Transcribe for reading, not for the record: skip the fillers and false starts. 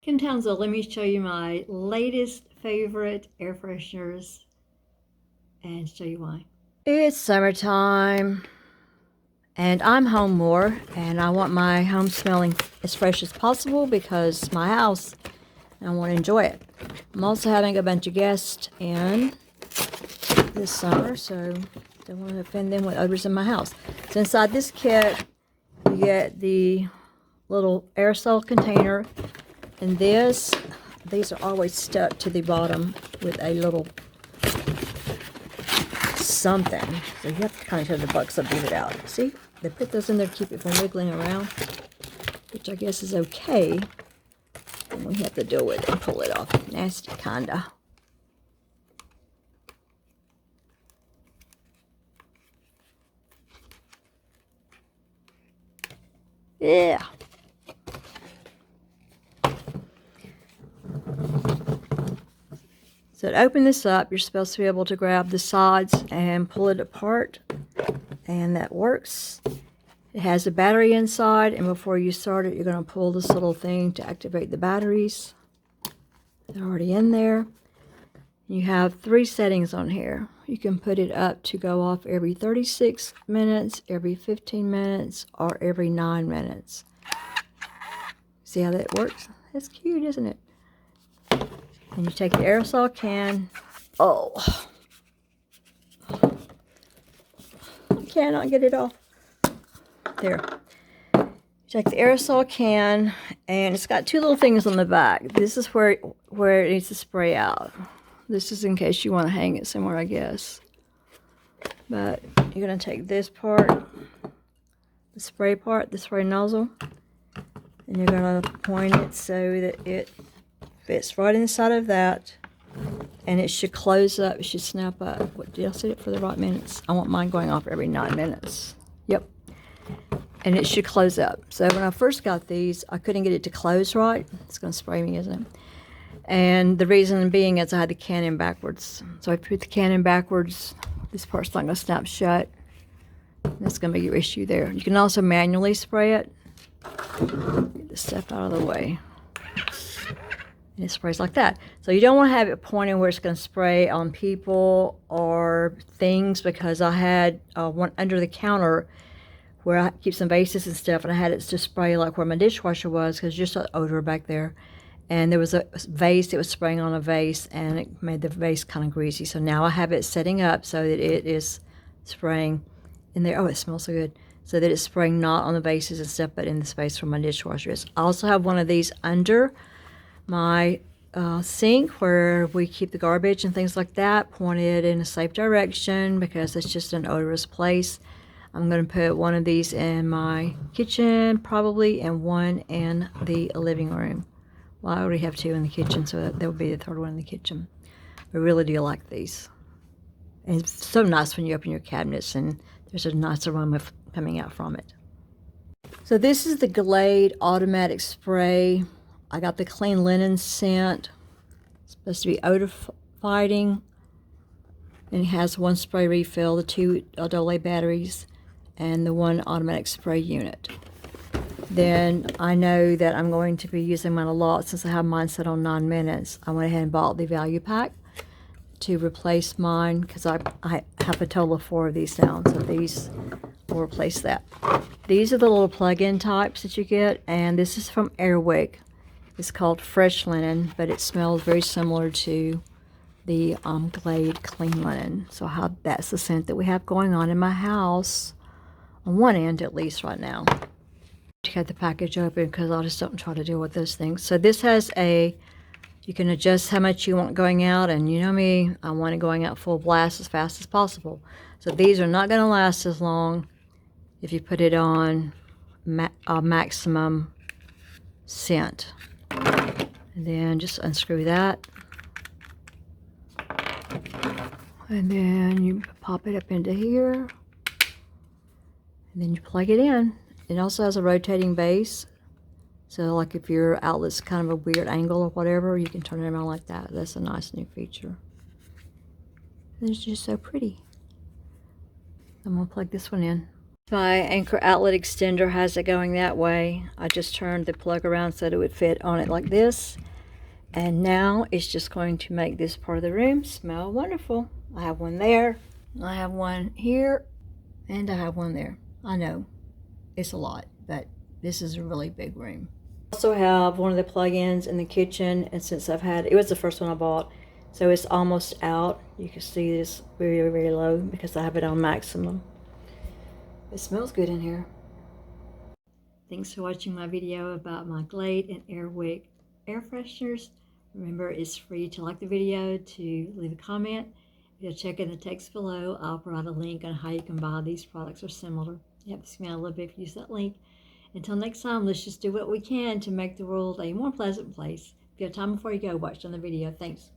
Kim Townsel, let me show you my latest favorite air fresheners and show you why. It's summertime and I'm home more and I want my home smelling as fresh as possible because it's my house and I want to enjoy it. I'm also having a bunch of guests in this summer, so don't want to offend them with odors in my house. So inside this kit, you get the little aerosol container, and these are always stuck to the bottom with a little something. So you have to kind of turn the box up to get it out. See, they put those in there to keep it from wiggling around, which I guess is okay. And we have to deal with it and pull it off. Nasty, kinda. Yeah. So to open this up, you're supposed to be able to grab the sides and pull it apart, and that works. It has a battery inside, and before you start it, you're going to pull this little thing to activate the batteries. They're already in there. You have 3 settings on here. You can put it up to go off every 36 minutes, every 15 minutes, or every 9 minutes. See how that works? That's cute, isn't it? And you take the aerosol can. Oh, I cannot get it off. There. You take the aerosol can, and it's got 2 little things on the back. This is where it needs to spray out. This is in case you want to hang it somewhere, I guess. But you're going to take this part, the spray part, the spray nozzle, and you're going to point it so that it fits right inside of that, and it should close up. It should snap up. What, did I set it for the right minutes? I want mine going off every 9 minutes. Yep. And it should close up. So when I first got these, I couldn't get it to close right. It's going to spray me, isn't it? And the reason being is I had the can in backwards. So I put the can in backwards. This part's not going to snap shut. That's going to be your issue there. You can also manually spray it. Get this stuff out of the way. And it sprays like that. So you don't want to have it pointing where it's going to spray on people or things, because I had one under the counter where I keep some vases and stuff, and I had it to spray like where my dishwasher was, because just an odor back there. And there was a vase that was spraying on a vase, and it made the vase kind of greasy. So now I have it setting up so that it is spraying in there. Oh, it smells so good. So that it's spraying not on the vases and stuff, but in the space where my dishwasher is. I also have one of these under my sink where we keep the garbage and things like that, pointed in a safe direction because it's just an odorous place. I'm going to put one of these in my kitchen probably, and one in the living room. Well, I already have 2 in the kitchen, so that will be the 3rd one in the kitchen. I really do like these. And it's so nice when you open your cabinets and there's a nice aroma coming out from it. So this is the Glade automatic spray. I got the clean linen scent. It's supposed to be odor fighting. And it has 1 spray refill, the 2 AA batteries, and the 1 automatic spray unit. Then I know that I'm going to be using mine a lot since I have mine set on 9 minutes. I went ahead and bought the value pack to replace mine because I have a total of 4 of these now. So these will replace that. These are the little plug-in types that you get, and this is from Airwick. It's called Fresh Linen, but it smells very similar to the Glade Clean Linen. So that's the scent that we have going on in my house, on one end at least right now. To get the package open because I just don't try to deal with those things. So this has you can adjust how much you want going out, and you know me, I want it going out full blast as fast as possible. So these are not going to last as long if you put it on maximum scent. And then just unscrew that. And then you pop it up into here. And then you plug it in. It also has a rotating base. So like if your outlet's kind of a weird angle or whatever, you can turn it around like that. That's a nice new feature. And it's just so pretty. I'm going to plug this one in. My anchor outlet extender has it going that way. I just turned the plug around so that it would fit on it like this. And now it's just going to make this part of the room smell wonderful. I have one there, I have one here, and I have one there. I know it's a lot, but this is a really big room. I also have one of the plug-ins in the kitchen, and since it was the first one I bought, so it's almost out. You can see this very, very low because I have it on maximum. It smells good in here. Thanks for watching my video about my Glade and Airwick air fresheners. Remember, it's free to like the video, to leave a comment. If you'll check in the text below, I'll provide a link on how you can buy these products or similar. It helps me out a little bit if you use that link. Until next time, let's just do what we can to make the world a more pleasant place. If you have time before you go, watch on the video. Thanks.